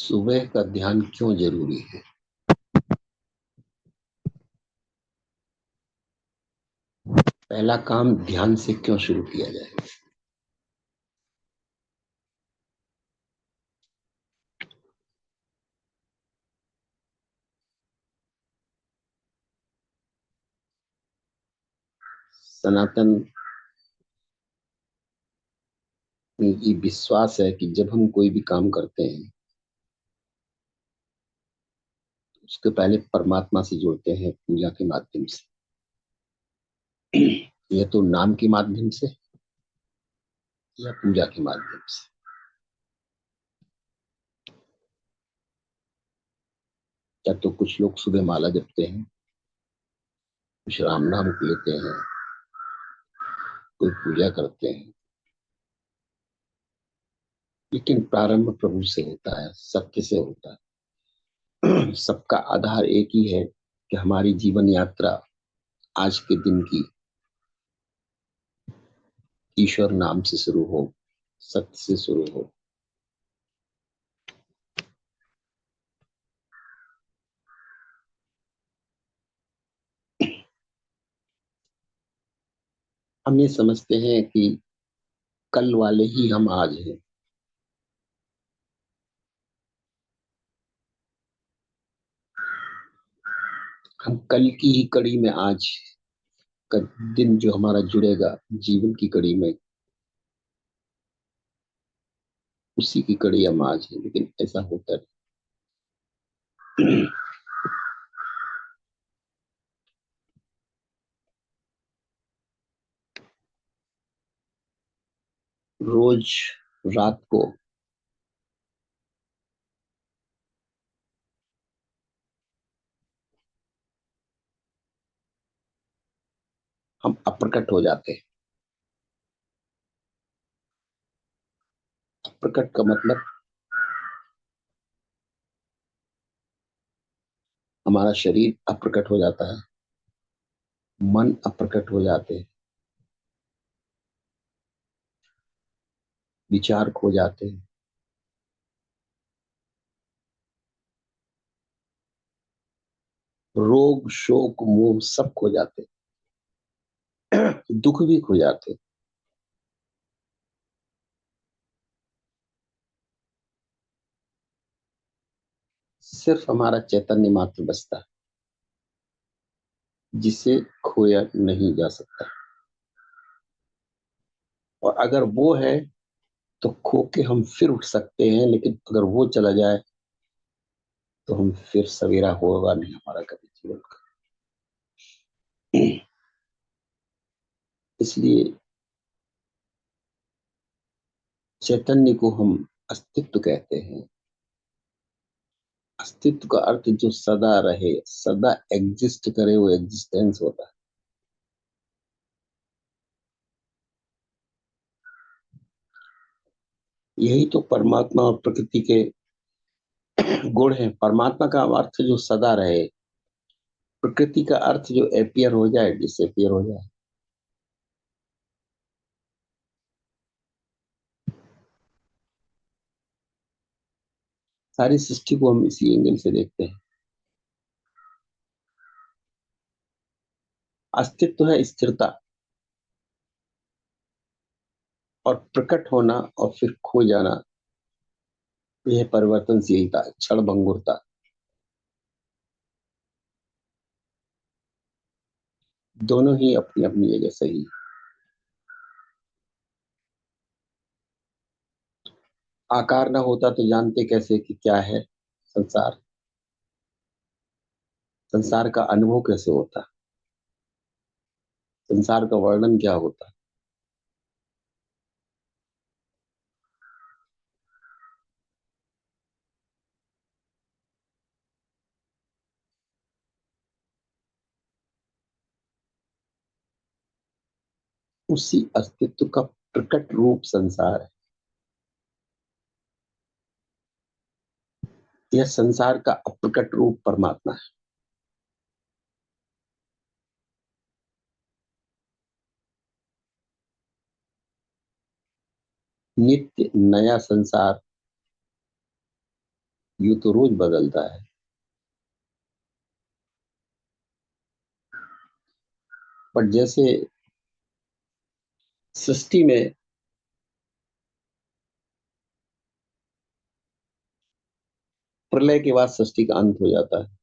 सुबह का ध्यान क्यों जरूरी है? पहला काम ध्यान से क्यों शुरू किया जाए? सनातन ये विश्वास है कि जब हम कोई भी काम करते हैं, उसके पहले परमात्मा से जुड़ते हैं पूजा के माध्यम से। या तो नाम के माध्यम से या पूजा के माध्यम से। या तो कुछ लोग सुबह माला जपते हैं, कुछ राम नाम लेते हैं, कोई पूजा करते हैं। लेकिन प्रारंभ प्रभु से होता है, सत्य से होता है। सबका आधार एक ही है कि हमारी जीवन यात्रा आज के दिन की ईश्वर नाम से शुरू हो, सत्य से शुरू हो। हम ये समझते हैं कि कल वाले ही हम आज हैं। हम कल की ही कड़ी में आज का दिन जो हमारा जुड़ेगा जीवन की कड़ी में, उसी की कड़ी हम आज हैं। लेकिन ऐसा होता नहीं। रोज रात को हम अप्रकट हो जाते हैं। अप्रकट का मतलब हमारा शरीर अप्रकट हो जाता है, मन अप्रकट हो जाते हैं, विचार खो जाते हैं, रोग शोक मोह सब खो जाते हैं, दुख भी खो जाते हैं। सिर्फ हमारा चैतन्य मात्र बचता है, जिसे खोया नहीं जा सकता। और अगर वो है तो खो के हम फिर उठ सकते हैं, लेकिन अगर वो चला जाए तो हम फिर सवेरा होगा नहीं हमारा कभी जीवन का। इसलिए चैतन्य को हम अस्तित्व कहते हैं। अस्तित्व का अर्थ जो सदा रहे, सदा एग्जिस्ट करे, वो एग्जिस्टेंस होता है। यही तो परमात्मा और प्रकृति के गुण है। परमात्मा का अर्थ जो सदा रहे, प्रकृति का अर्थ जो एपियर हो जाए, डिसएपियर हो जाए। सारी सृष्टि को हम इसी एंगल से देखते हैं। अस्तित्व है स्थिरता, और प्रकट होना और फिर खो जाना, यह परिवर्तनशीलता, क्षण भंगुरता। दोनों ही अपनी अपनी जगह सही है। आकार ना होता तो जानते कैसे कि क्या है संसार? संसार का अनुभव कैसे होता? संसार का वर्णन क्या होता? उसी अस्तित्व का प्रकट रूप संसार है। यह संसार का अप्रकट रूप परमात्मा है। नित्य नया संसार ये तो रोज बदलता है। पर जैसे सृष्टि में प्रलय के बाद सृष्टि का अंत हो जाता है,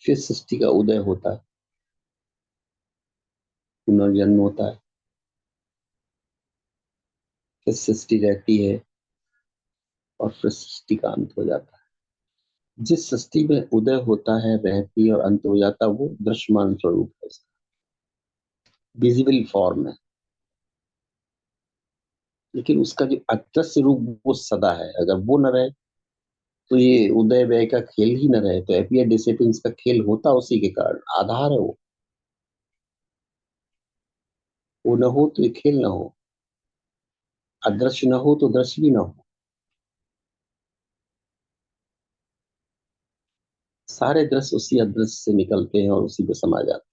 फिर सृष्टि का उदय होता है, पुनर्जन्म होता है, फिर सृष्टि रहती है और फिर सृष्टि का अंत हो जाता है। जिस सृष्टि में उदय होता है, रहती है और अंत हो जाता है, वो दृश्यमान स्वरूप है, विजिबल फॉर्म है। लेकिन उसका जो अदृश्य रूप वो सदा है। अगर वो न रहे तो ये उदय व्यय का खेल ही न रहे, तो एपियर डिसिप्लिन का खेल होता उसी के कारण, आधार है वो। वो न हो तो ये खेल न हो, अदृश्य न हो तो दृश्य भी न हो। सारे दृश्य उसी अदृश्य से निकलते हैं और उसी पे समा जाते हैं।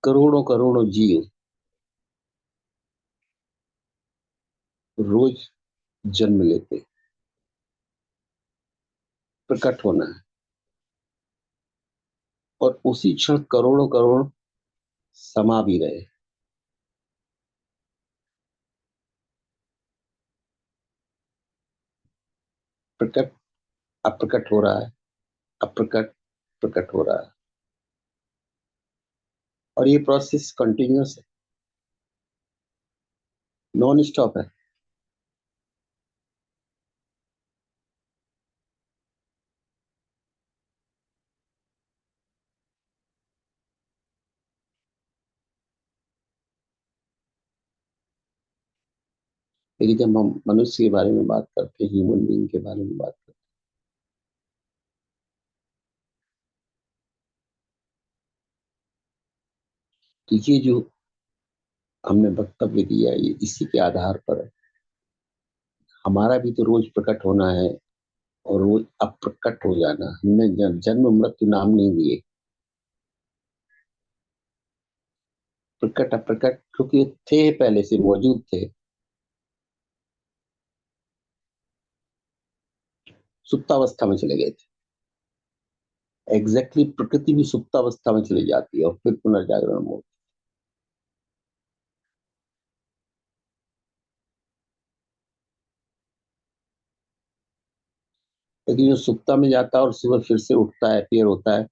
करोड़ों करोड़ों जीव रोज जन्म लेते, प्रकट होना है, और उसी क्षण करोड़ों करोड़ समा भी रहे। प्रकट अप्रकट हो रहा है, अप्रकट प्रकट हो रहा है, और ये प्रोसेस कंटिन्यूअस है, नॉन स्टॉप है। लेकिन जब हम मनुष्य के बारे में बात करते हैं, ह्यूमन बीइंग के बारे में बात करते हैं, तो ये जो हमने वक्तव्य दिया, ये इसी के आधार पर है। हमारा भी तो रोज प्रकट होना है और रोज अप्रकट हो जाना। हमने जन्म मृत्यु नाम नहीं दिए, प्रकट अप्रकट, क्योंकि थे, पहले से मौजूद थे, सुप्तावस्था में चले गए थे। एग्जैक्टली प्रकृति भी सुप्तावस्था में चली जाती है और फिर पुनर्जागरण होता है। लेकिन जो सुप्ता में जाता है और सुबह फिर से उठता है, अपीयर होता है,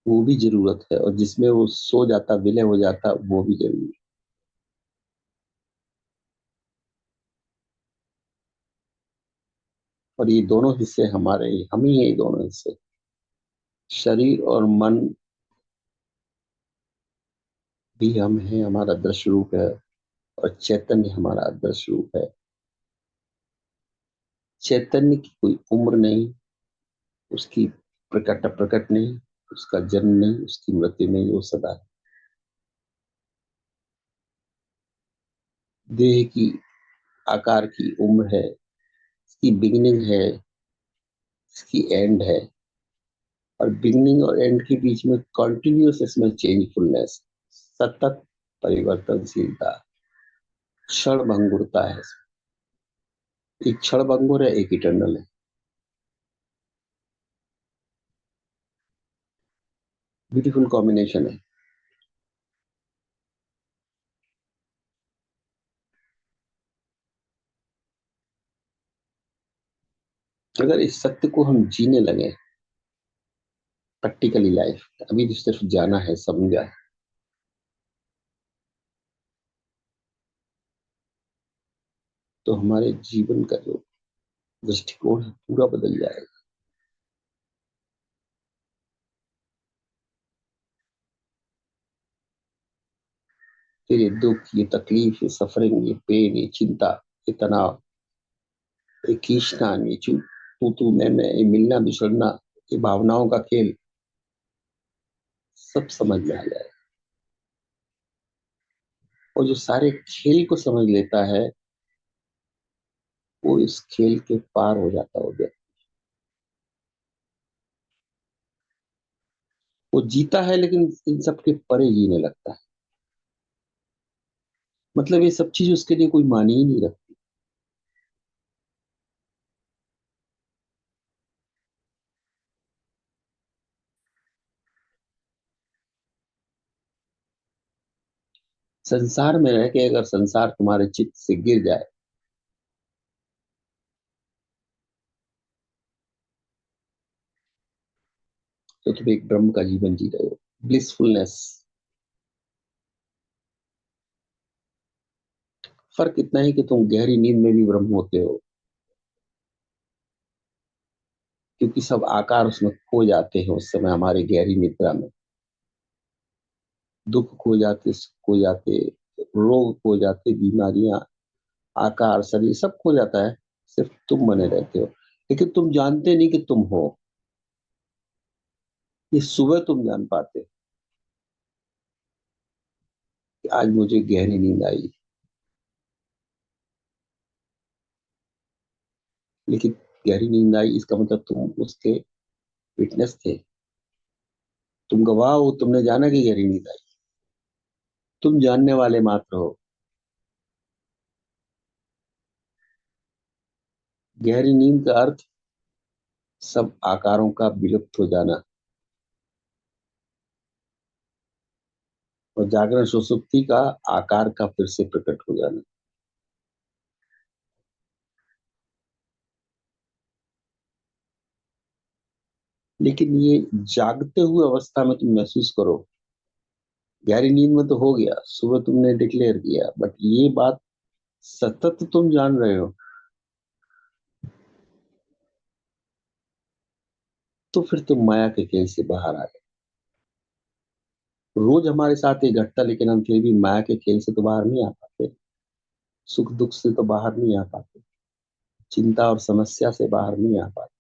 वो भी जरूरत है। और जिसमें वो सो जाता, विलय हो जाता, वो भी जरूरी है। और ये दोनों हिस्से हमारे, हम ही हैं ये दोनों हिस्से। शरीर और मन भी हम हैं, हमारा दृश्य रूप है, और चैतन्य हमारा दृश्य रूप है। चैतन्य की कोई उम्र नहीं, उसकी प्रकट प्रकट नहीं, उसका जन्म नहीं, उसकी मृत्यु नहीं, वो सदा है। देह की आकार की उम्र है, इसकी बिगिनिंग है, इसकी एंड है, और बिगिनिंग और एंड के बीच में कंटिन्यूअस इसमें चेंजफुलनेस, सतत परिवर्तनशीलता, क्षण भंगुरता है। एक क्षण भंगुर है, एक इटर्नल है। ब्यूटीफुल कॉम्बिनेशन है। अगर इस सत्य को हम जीने लगे, प्रैक्टिकली लाइफ, अभी तो सिर्फ जाना है, समझा है, तो हमारे जीवन का जो दृष्टिकोण है पूरा बदल जाएगा। फिर ये दुख, ये तकलीफ, ये सफरिंग, ये पेन, ये चिंता, ये तनाव, ये खींचना, ये तू मैं, ये मिलना बिछड़ना, ये भावनाओं का खेल, सब समझ में आ जाए। और जो सारे खेल को समझ लेता है, वो इस खेल के पार हो जाता हो गया। वो जीता है लेकिन इन सब के परे जीने लगता है। मतलब ये सब चीज उसके लिए कोई मानी ही नहीं रखती। संसार में रह के अगर संसार तुम्हारे चित्त से गिर जाए तो तुम एक ब्रह्म का जीवन जी रहे हो, ब्लिसफुलनेस। फर्क इतना ही कि तुम गहरी नींद में भी ब्रह्म होते हो, क्योंकि सब आकार उसमें खो जाते हैं उस समय हमारे गहरी निद्रा में। दुख खो जाते, सुख खो जाते, रोग खो जाते, बीमारियां, आकार, शरीर सब खो जाता है। सिर्फ तुम बने रहते हो, लेकिन तुम जानते नहीं कि तुम हो। ये सुबह तुम जान पाते हो कि आज मुझे गहरी नींद आई, लेकिन गहरी नींद आई इसका मतलब तुम उसके विटनेस थे, तुम गवाह हो, तुमने जाना कि गहरी नींद आई। तुम जानने वाले मात्र हो। गहरी नींद का अर्थ सब आकारों का विलुप्त हो जाना, और जागरण सुसुप्ति का आकार का फिर से प्रकट हो जाना। लेकिन ये जागते हुए अवस्था में तुम महसूस करो। गहरी नींद में तो हो गया, सुबह तुमने डिक्लेयर किया, बट ये बात सतत तुम जान रहे हो, तो फिर तुम माया के खेल से बाहर आ गए। रोज हमारे साथ ये घटता, लेकिन हम फिर भी माया के खेल से तो बाहर नहीं आ पाते, सुख दुख से तो बाहर नहीं आ पाते, चिंता और समस्या से बाहर नहीं आ पाते।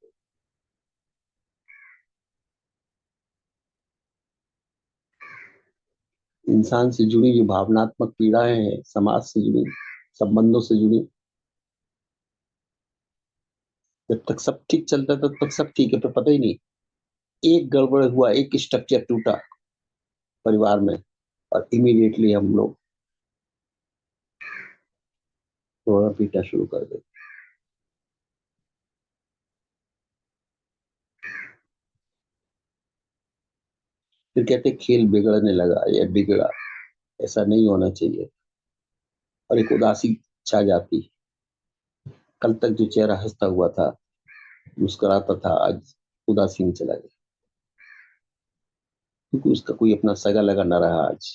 इंसान से जुड़ी जो भावनात्मक पीड़ाएं हैं, समाज से जुड़ी, संबंधों से जुड़ी, जब तक सब ठीक चलता है तब तक सब ठीक है, तो पता ही नहीं, एक गड़बड़ हुआ, एक स्ट्रक्चर टूटा परिवार में, और इमीडिएटली हम लोग रोना पीटा शुरू कर देते। फिर कहते खेल बिगड़ने लगा या बिगड़ा, ऐसा नहीं होना चाहिए। और एक उदासी छा जाती। कल तक जो चेहरा हंसता हुआ था, मुस्कुराता था, आज उदासीन चला गया, क्योंकि उसका कोई अपना सगा लगा न रहा आज।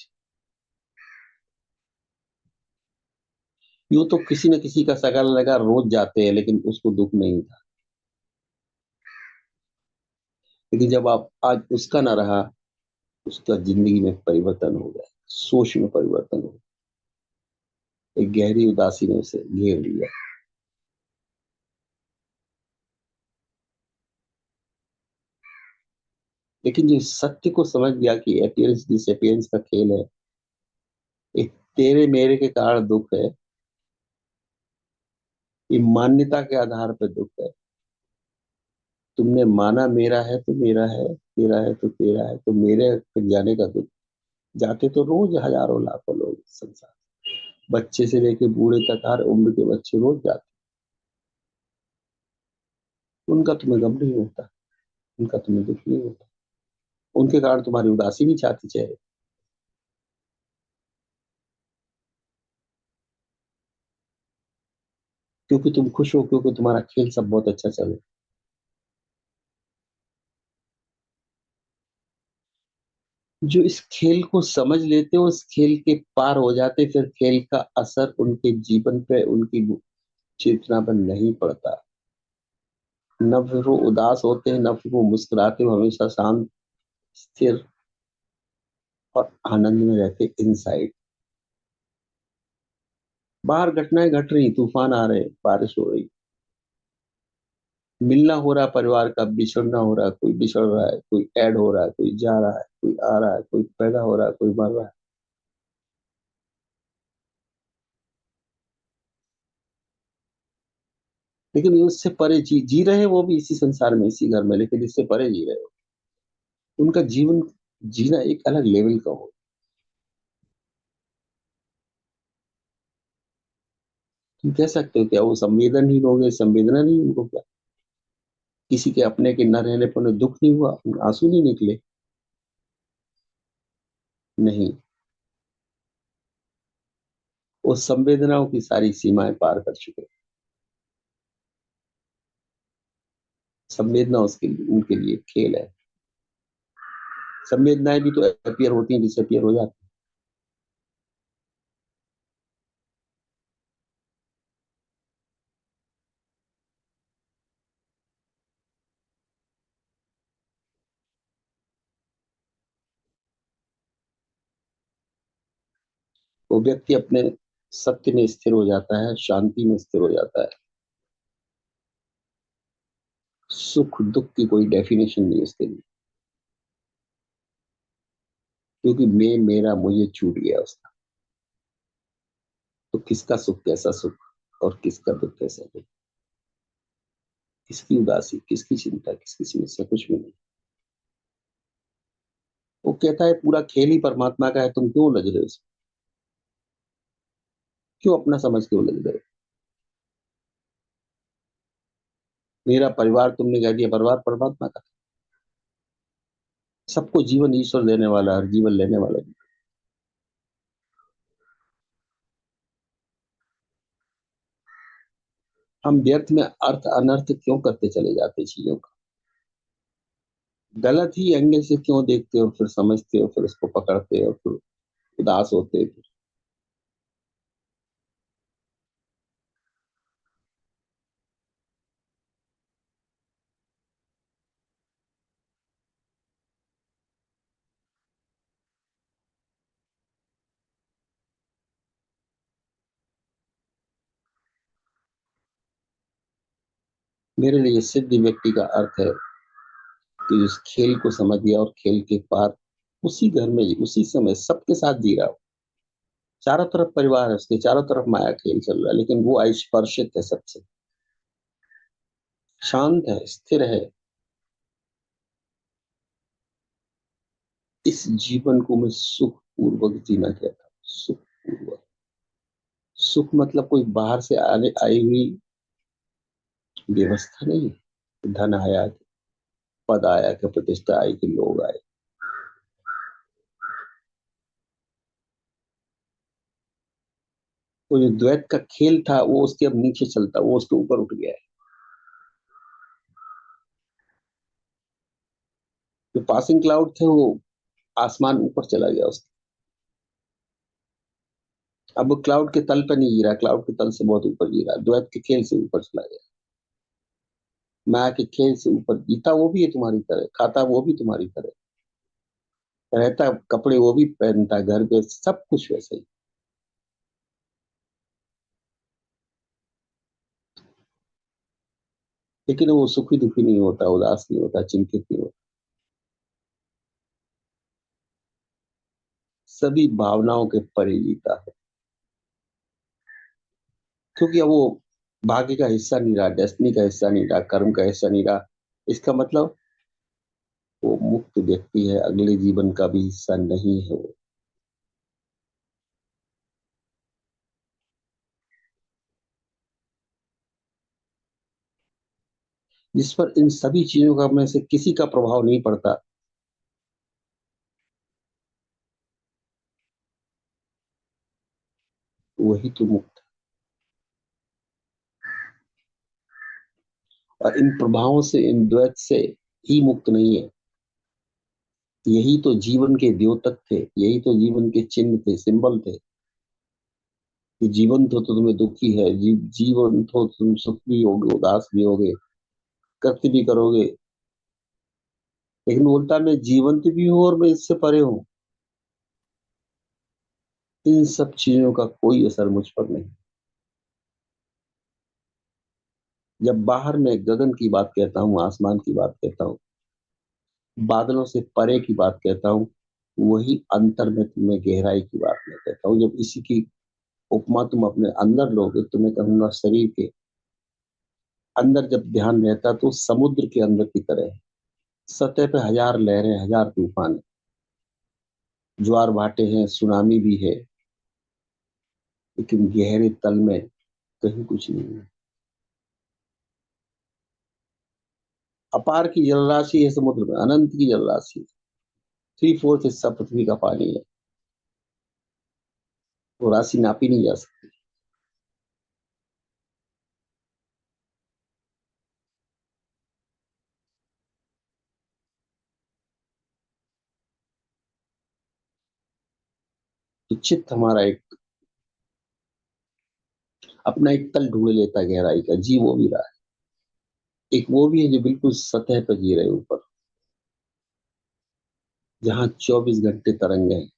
यूं तो किसी न किसी का सगा लगा रोज जाते हैं, लेकिन उसको दुख नहीं था। लेकिन जब आप आज उसका ना रहा, उसका जिंदगी में परिवर्तन हो गया, सोच में परिवर्तन हो गया, एक गहरी उदासी ने उसे घेर लिया। लेकिन जो सत्य को समझ गया कि अपियरेंस डिसअपियरेंस का खेल है, एक तेरे मेरे के कारण दुख है, ये मान्यता के आधार पर दुख है। तुमने माना मेरा है तो मेरा है, तेरा है तो तेरा है, तो मेरे फिर जाने का दुख। जाते तो रोज हजारों लाखों लोग इस संसार, बच्चे से लेके बूढ़े तक, हर उम्र के बच्चे रोज जाते। उनका तुम्हें गम नहीं होता, उनका तुम्हें दुख नहीं होता, उनके कारण तुम्हारी उदासी नहीं छाती चेहरे, क्योंकि तुम खुश हो, क्योंकि तुम्हारा खेल सब बहुत अच्छा चल। जो इस खेल को समझ लेते हो, इस खेल के पार हो जाते, फिर खेल का असर उनके जीवन पे, उनकी चेतना पर नहीं पड़ता। न फिर वो उदास होते हैं, न फिर वो मुस्कुराते, हो हमेशा शांत, स्थिर और आनंद में रहते इनसाइड। बाहर घटनाएं घट रही, तूफान आ रहे, बारिश हो रही, मिलना हो रहा, परिवार का बिछड़ना हो रहा, कोई बिछड़ रहा है, कोई ऐड हो रहा है, कोई जा रहा है, कोई आ रहा है, कोई पैदा हो रहा है, कोई मर रहा है। लेकिन ये उससे परे जी रहे हैं, वो भी इसी संसार में, इसी घर में, लेकिन इससे परे जी रहे हो। उनका जीवन जीना एक अलग लेवल का हो। तुम कह सकते हो क्या वो संवेदनहीन हो गए, संवेदना नहीं उनको क्या? किसी के अपने के न रहने पर उन्हें दुख नहीं हुआ, आंसू नहीं निकले? नहीं, वो संवेदनाओं की सारी सीमाएं पार कर चुके। संवेदना उसके लिए, उनके लिए खेल है। संवेदनाएं भी तो अपीयर होती हैं, डिसअपीयर हो जाती हैं। वो व्यक्ति अपने सत्य में स्थिर हो जाता है, शांति में स्थिर हो जाता है। सुख दुख की कोई डेफिनेशन नहीं है उसके लिए, क्योंकि मैं मेरा मुझे छूट गया उसका। तो किसका सुख कैसा सुख, और किसका दुख कैसा दुख, किसकी उदासी, किसकी चिंता, किसकी समस्या, कुछ भी नहीं। वो कहता है पूरा खेल ही परमात्मा का है, तुम क्यों लग रहे हो इसमें? क्यों अपना समझ क्यों लग रहे हो? मेरा परिवार तुमने कह दिया, परिवार परमात्मा का। सबको जीवन ईश्वर देने वाला है, जीवन लेने वाला है। हम व्यर्थ में अर्थ अनर्थ क्यों करते चले जाते चीजों का? गलत ही एंगल से क्यों देखते हो, फिर समझते हो, फिर उसको पकड़ते हो, फिर उदास होते हो। मेरे लिए सिद्ध व्यक्ति का अर्थ है कि उस खेल को समझ गया और खेल के पार उसी घर में उसी समय सबके साथ जी रहा हो। चारों तरफ परिवार है उसके, चारों तरफ माया खेल चल रहा है, लेकिन वो अस्पर्शित है सबसे, शांत है, स्थिर है। इस जीवन को मैं सुख पूर्वक जीना कहता हूँ, सुख पूर्वक। सुख मतलब कोई बाहर से आने आई हुई व्यवस्था नहीं है। धन आया, पद आया, कि प्रतिष्ठा आई, कि लोग आए। वो जो द्वैत का खेल था वो उसके अब नीचे चलता, वो उसके ऊपर उठ गया है। जो पासिंग क्लाउड थे वो आसमान ऊपर चला गया उसका। अब वो क्लाउड के तल पर नहीं गिरा, क्लाउड के तल से बहुत ऊपर गिरा, द्वैत के खेल से ऊपर चला गया। माया के खेल से ऊपर जीता वो भी है तुम्हारी तरह, खाता वो भी तुम्हारी तरह, रहता कपड़े वो भी पहनता, घर पे सब कुछ वैसे ही। लेकिन वो सुखी दुखी नहीं होता, उदास नहीं होता, चिंतित नहीं होता। सभी भावनाओं के परे जीता है, क्योंकि अब वो भाग्य का हिस्सा नहीं रहा, डेस्टिनी का हिस्सा नहीं रहा, कर्म का हिस्सा नहीं रहा। इसका मतलब वो मुक्त व्यक्ति है, अगले जीवन का भी हिस्सा नहीं है वो। जिस पर इन सभी चीजों का में से किसी का प्रभाव नहीं पड़ता, वही तो मुक्त। और इन प्रभावों से, इन द्वैत से ही मुक्त नहीं है। यही तो जीवन के द्योतक थे, यही तो जीवन के चिन्ह थे, सिंबल थे, कि जीवन तो तुम्हें दुखी है, जीवन तो तुम सुख भी होगे, उदास भी होगे, कृत्य भी करोगे, लेकिन उल्टा मैं जीवंत भी हूं और मैं इससे परे हूं। इन सब चीजों का कोई असर मुझ पर नहीं। जब बाहर मैं गगन की बात कहता हूँ, आसमान की बात कहता हूँ, बादलों से परे की बात कहता हूँ, वही अंतर में तुम्हें गहराई की बात मैं कहता हूँ। जब इसी की उपमा तुम अपने अंदर लोगे तो मैं कहूंगा शरीर के अंदर जब ध्यान रहता तो समुद्र के अंदर की तरह है। सतह पे हजार लहरें, हजार तूफान है, ज्वार भाटे हैं, सुनामी भी है, लेकिन गहरे तल में कहीं कुछ नहीं है। अपार की जलराशि है समुद्र में, अनंत की जलराशि। 3/4 हिस्सा पृथ्वी का पानी है। वो राशि नापी नहीं जा सकती। तो चित्त हमारा एक अपना एक तल ढूंढ लेता है गहराई का, जी वो भी रहा है। एक वो भी है जो बिल्कुल सतह पर जी रहे ऊपर, जहाँ 24 घंटे तरंगे हैं।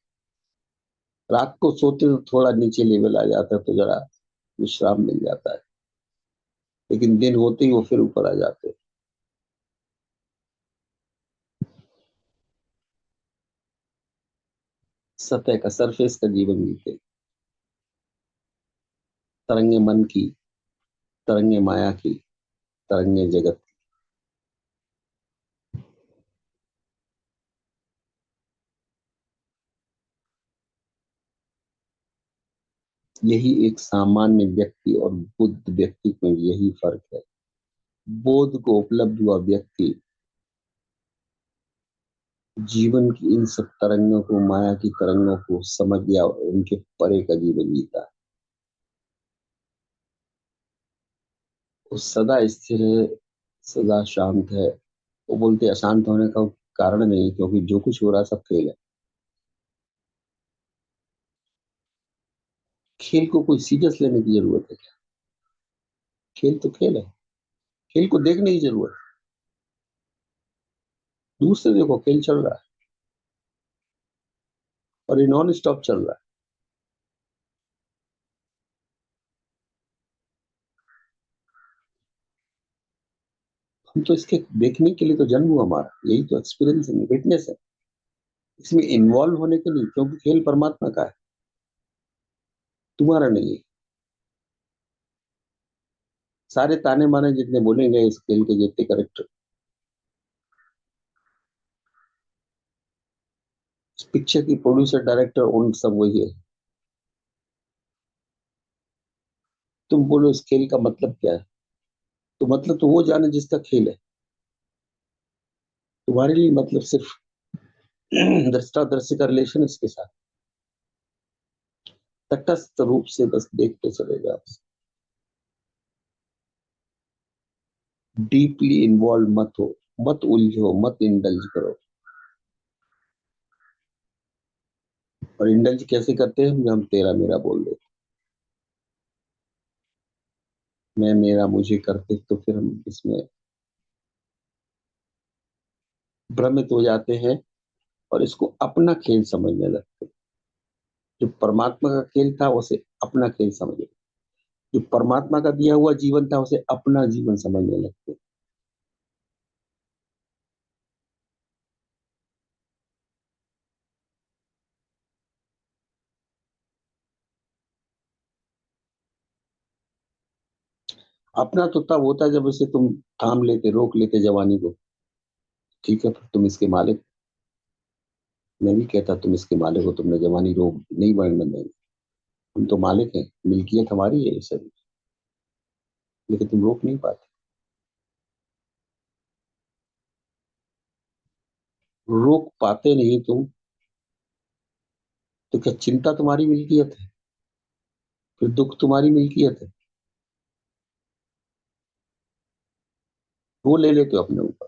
रात को सोते तो थोड़ा नीचे लेवल आ जाता है, तो जरा विश्राम मिल जाता है, लेकिन दिन होते ही वो फिर ऊपर आ जाते हैं। सतह का, सरफेस का जीवन जीते। तरंगे मन की, तरंगे माया की, तरंगे जगत की। यही एक सामान्य व्यक्ति और बुद्ध व्यक्ति में यही फर्क है। बोध को उपलब्ध हुआ व्यक्ति जीवन की इन सब तरंगों को, माया की तरंगों को समझ गया और उनके परे का जीवन जीता है। वो सदा स्थिर है, सदा शांत है। वो बोलते अशांत होने का कारण नहीं, क्योंकि जो कुछ हो रहा है सब खेल है। खेल को कोई सीरियस लेने की जरूरत है क्या? खेल तो खेल है। खेल को देखने की जरूरत है। दूर से देखो, खेल चल रहा है और ये नॉन स्टॉप चल रहा है। हम तो इसके देखने के लिए तो जन्म हुआ हमारा, यही तो एक्सपीरियंस है, विटनेस है। इसमें इन्वॉल्व होने के लिए, क्योंकि खेल परमात्मा का है, तुम्हारा नहीं है। सारे ताने माने जितने बोलेंगे इस खेल के जितने करेक्टर, इस पिक्चर की प्रोड्यूसर डायरेक्टर उन सब वही है। तुम बोलो इस खेल का मतलब क्या है, तो मतलब तो वो जाने जिसका खेल है। तुम्हारे लिए मतलब सिर्फ दृष्टा दर्शी का रिलेशन इसके साथ, तटस्थ रूप से बस देखते चले जाओ। डीपली इन्वॉल्व मत हो, मत उलझो, मत इंडल्ज करो। और इंडल्ज कैसे करते हैं हम तेरा मेरा बोल देते, मैं मेरा मुझे करते, तो फिर हम इसमें भ्रमित हो जाते हैं और इसको अपना खेल समझने लगते हैं। जो परमात्मा का खेल था उसे अपना खेल समझे, जो परमात्मा का दिया हुआ जीवन था उसे अपना जीवन समझने लगते। अपना तो तब होता है जब इसे तुम थाम लेते, रोक लेते जवानी को। ठीक है, फिर तुम इसके मालिक। मैं भी कहता तुम इसके मालिक हो, तुमने जवानी रोक नहीं बढ़ने देंगे। हम तो मालिक हैं, मिल्कियत हमारी है ये सब, लेकिन तुम रोक नहीं पाते। रोक पाते नहीं तुम, तो क्या चिंता तुम्हारी मिल्कियत है? फिर दुख तुम्हारी मिल्कियत है, वो ले लेते हो अपने ऊपर।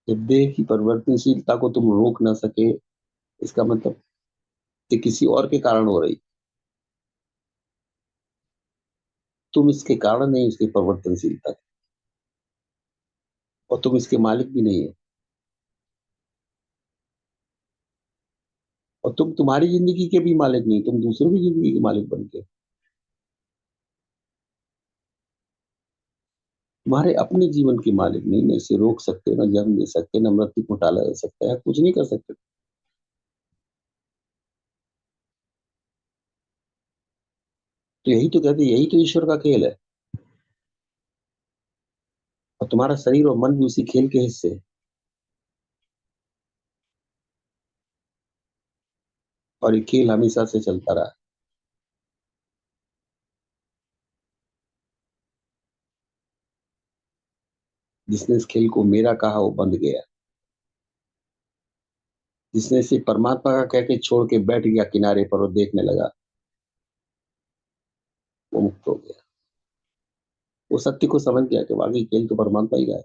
जब देह की परिवर्तनशीलता को तुम रोक ना सके, इसका मतलब ये किसी और के कारण हो रही। तुम इसके कारण नहीं, इसकी परिवर्तनशीलता के। और तुम इसके मालिक भी नहीं हो। और तुम तुम्हारी जिंदगी के भी मालिक नहीं, तुम दूसरों की जिंदगी के मालिक बनते हो। तुम्हारे अपने जीवन के मालिक नहीं, न इसे रोक सकते, न जन्म दे सकते, न मृत्यु को टाला जा सकता है, कुछ नहीं कर सकते। तो यही तो कहते हैं, यही तो ईश्वर का खेल है। और तुम्हारा शरीर और मन भी उसी खेल के हिस्से है। और ये खेल हमेशा से चलता रहा। जिसने इस खेल को मेरा कहा वो बंध गया। जिसने इसे परमात्मा का कह के छोड़ के बैठ गया किनारे पर और देखने लगा, वो मुक्त हो गया। वो सत्य को समझ गया कि वाकई खेल तो परमात्मा ही का है।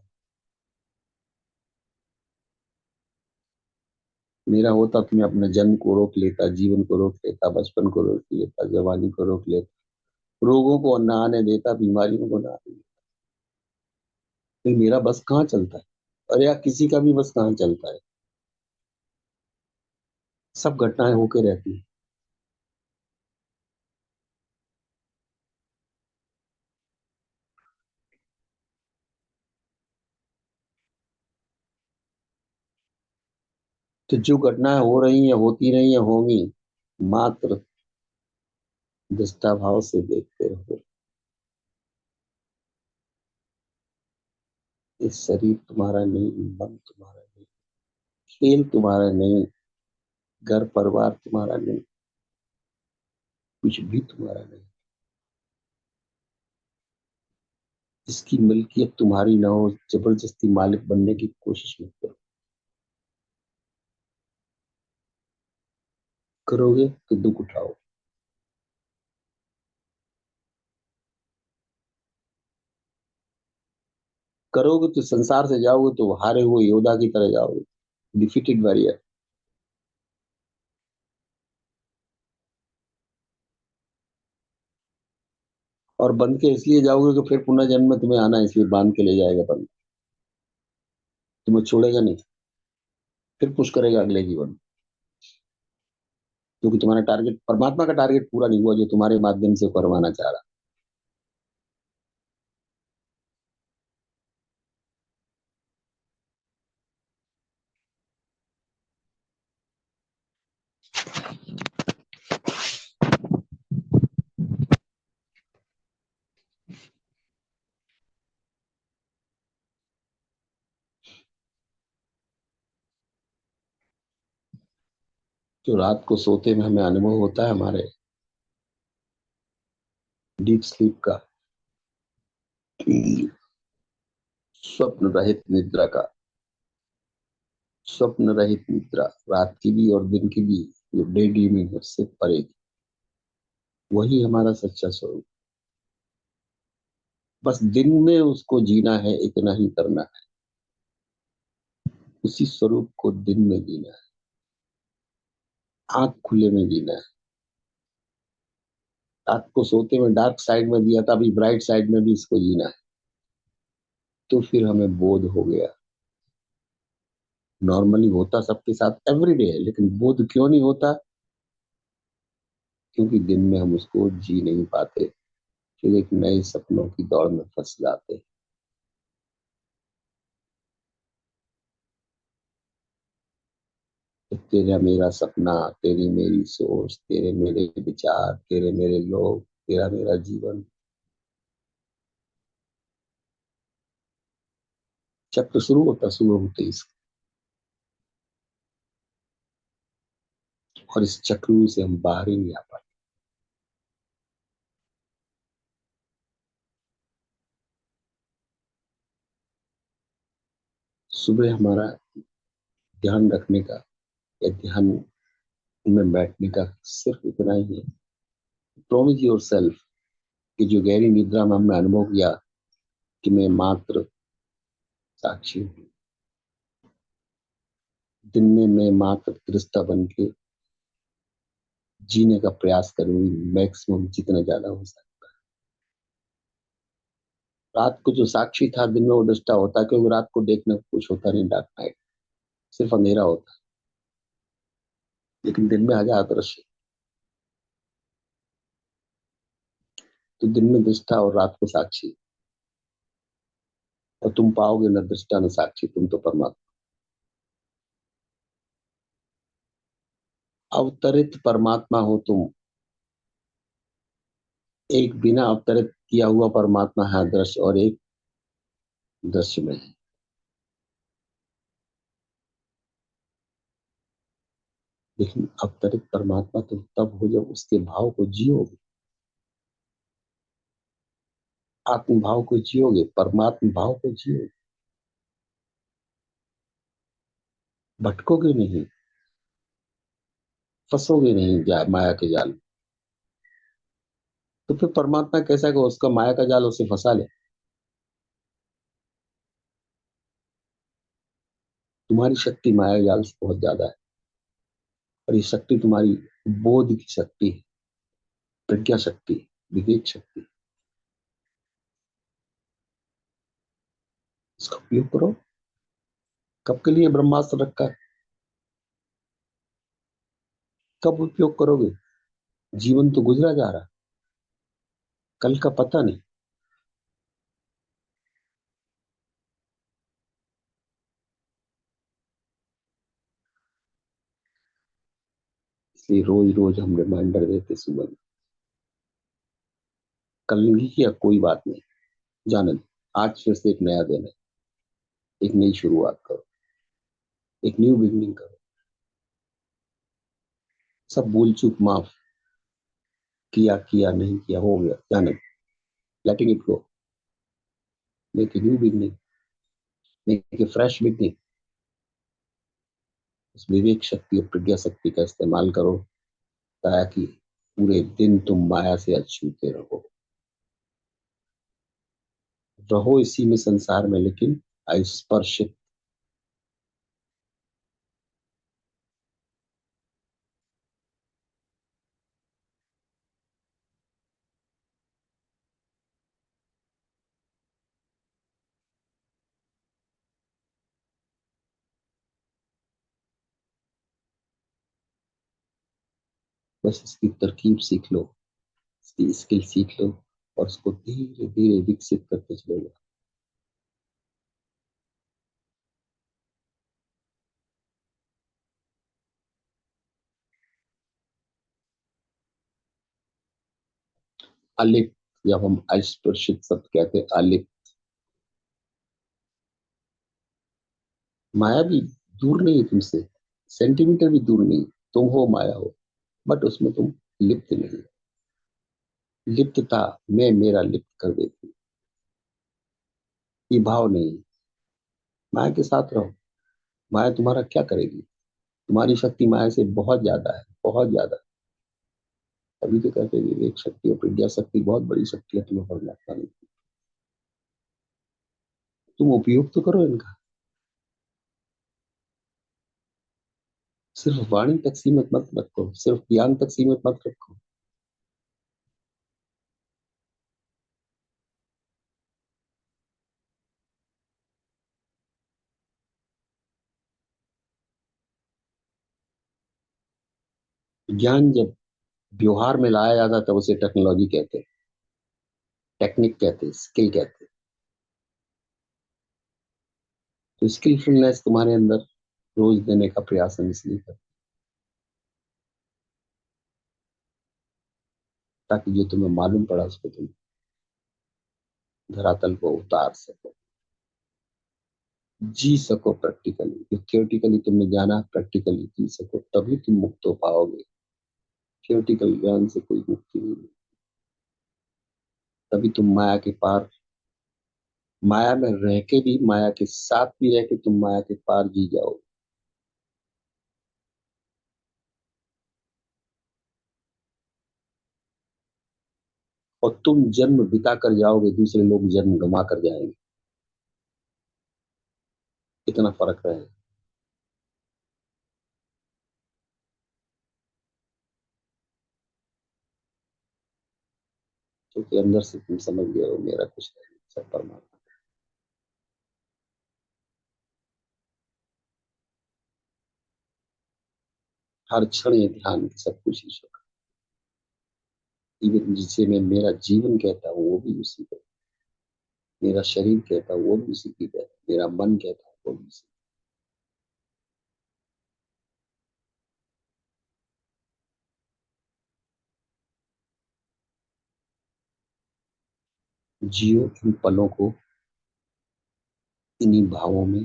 मेरा होता तो मैं अपने जन्म को रोक लेता, जीवन को रोक लेता, बचपन को रोक लेता, जवानी को रोक लेता, रोगों को न आने देता, बीमारियों को न आने देता। लेकिन मेरा बस कहाँ चलता है? अरे यार, किसी का भी बस कहाँ चलता है? सब घटनाएं होके रहती है। तो जो घटनाएं हो रही हैं, होती रही हैं, होंगी, मात्र दृष्टा भाव से देखते रहो। ये शरीर तुम्हारा नहीं, मन तुम्हारा नहीं, खेल तुम्हारा नहीं, घर परिवार तुम्हारा नहीं, कुछ भी तुम्हारा नहीं। जिसकी मिल्कियत तुम्हारी ना हो, जबरदस्ती मालिक बनने की कोशिश मत करो। करोगे तो दुख उठाओ। करोगे तो संसार से जाओगे तो हारे हुए योद्धा की तरह जाओगे, डिफीटेड वॉरियर। और बंध के इसलिए जाओगे कि फिर पुनः जन्म में तुम्हें आना है, इसलिए बांध के ले जाएगा बंद। तुम्हें छोड़ेगा नहीं, फिर पुश करेगा अगले जीवन में। क्योंकि तुम्हारा टारगेट, परमात्मा का टारगेट पूरा नहीं हुआ जो तुम्हारे माध्यम से करवाना चाह रहा। जो रात को सोते में हमें अनुभव होता है हमारे डीप स्लीप का, स्वप्न रहित निद्रा का, स्वप्न रहित निद्रा, रात की भी और दिन की भी, जो डे ड्रीमिंग है उससे परे की, वही हमारा सच्चा स्वरूप। बस दिन में उसको जीना है, इतना ही करना है। उसी स्वरूप को दिन में जीना है, आंख खुले में जीना है। रात को सोते में डार्क साइड में दिया था, अभी ब्राइट साइड में भी इसको जीना है। तो फिर हमें बोध हो गया। नॉर्मली होता सबके साथ एवरीडे है, लेकिन बोध क्यों नहीं होता? क्योंकि दिन में हम उसको जी नहीं पाते, फिर एक नए सपनों की दौड़ में फंस जाते। तो तेरा मेरा सपना, तेरी मेरी सोच, तेरे मेरे विचार, तेरे मेरे लोग, तेरा मेरा जीवन, चक्र शुरू होते ही और इस चक्र से हम बाहर ही नहीं आ पाते। सुबह हमारा ध्यान रखने का या ध्यान में बैठने का सिर्फ इतना ही है। प्रॉमिस योर सेल्फ कि जो गहरी निद्रा में हमने अनुभव किया कि मैं मात्र साक्षी हूँ, दिन में मैं मात्र दृष्टा बन के जीने का प्रयास करूंगी, मैक्सिमम जितना ज्यादा हो सकता है। रात को जो साक्षी था, दिन में वो दृष्टा होता है, क्योंकि रात को देखने को कुछ होता नहीं, डार्क नाइट, सिर्फ अंधेरा होता है। लेकिन दिन में हजार दृश्य। तो दिन में दृष्टा और रात को साक्षी, और तुम पाओगे न दृष्टा न साक्षी, तुम तो परमात्मा। अवतरित परमात्मा हो तुम। एक बिना अवतरित किया हुआ परमात्मा है दृश्य, और एक दृश्य में है। लेकिन अवतरित परमात्मा तो तब हो जब उसके भाव को जियोगे, आत्म भाव को जियोगे, परमात्मा भाव को जियोगे, भटकोगे नहीं, फंसोगे नहीं माया के जाल में। तो फिर परमात्मा कैसा कि उसका माया का जाल उसे फंसा ले। तुम्हारी शक्ति माया जाल से बहुत ज्यादा है, और ये शक्ति तुम्हारी बोध की शक्ति है, प्रज्ञा शक्ति, विवेक शक्ति। इसका उपयोग करो। कब के लिए ब्रह्मास्त्र रखा है? कब उपयोग करोगे? जीवन तो गुजरा जा रहा, कल का पता नहीं। इसलिए रोज रोज हम रिमाइंडर देते सुबह में, कल नहीं किया कोई बात नहीं, जाने दो, आज फिर से एक नया दिन है, एक नई शुरुआत करो, एक न्यू बिगनिंग करो। सब भूल चूक माफ, किया किया नहीं किया हो गया, जाने दो, letting it go, make a new beginning, make a fresh beginning. उस विवेक शक्ति और प्रज्ञा शक्ति का इस्तेमाल करो, ताकि पूरे दिन तुम माया से अछूते रहो। रहो इसी में संसार में, लेकिन अस्पर्शित। बस इसकी तरकीब सीख लो, इसकी स्किल सीख लो, और उसको धीरे धीरे विकसित करते चलो। अलिप्त, जब हम अस्पर्शित शब्द कहते हैं, अलिप्त, माया भी दूर नहीं है तुमसे, सेंटीमीटर भी दूर नहीं। तुम हो माया हो, बट उसमें तुम लिप्त नहीं। लिप्तता मैं मेरा लिप्त कर देती, ये भाव नहीं। माया के साथ रहो, माया तुम्हारा क्या करेगी? तुम्हारी शक्ति माया से बहुत ज्यादा है, बहुत ज्यादा। अभी तो कहते हैं विवेक शक्ति और प्रज्ञा शक्ति बहुत बड़ी शक्ति है तुम्हें परमात्मा ने। तुम उपयोग तो करो इनका। सिर्फ वाणी तक सीमित मत रखो, सिर्फ ज्ञान तक सीमित मत रखो। ज्ञान जब व्यवहार में लाया जाता है तब उसे टेक्नोलॉजी कहते हैं, टेक्निक कहते हैं, स्किल कहते हैं। तो स्किलफुलनेस तुम्हारे अंदर रोज देने का प्रयास हम इसलिए करते हैं, ताकि जो तुम्हें मालूम पड़ा उसको तुम धरातल को उतार सको, जी सको प्रैक्टिकली। जो थियोटिकली तुमने जाना, प्रैक्टिकली जी सको, तभी तुम मुक्त हो पाओगे। थियोटिकल ज्ञान से कोई मुक्ति नहीं है। तभी तुम माया के पार, माया में रह के भी, माया के साथ भी रह के तुम माया के पार जी जाओ। और तुम जन्म बिता कर जाओगे, दूसरे लोग जन्म गंवा कर जाएंगे। इतना फर्क रहेगा। क्योंकि अंदर से तुम समझ गए हो मेरा कुछ नहीं, सब परमात्मा। हर क्षण ये ध्यान कि सब कुछ ईश्वर। इवन जिसे मैं मेरा जीवन कहता हूँ वो भी उसी का, मेरा शरीर कहता हूँ वो भी उसी की कहता है, मेरा मन कहता है वो भी उसी की। जियो इन पलों को, इन्हीं भावों में,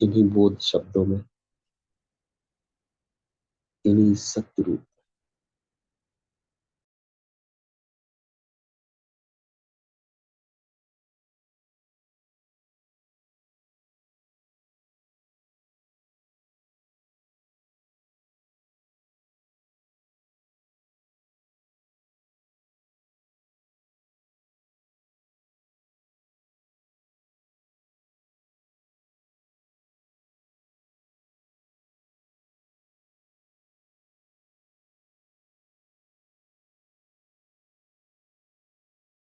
इन्हीं बोध शब्दों में, यानी सत्य रूप।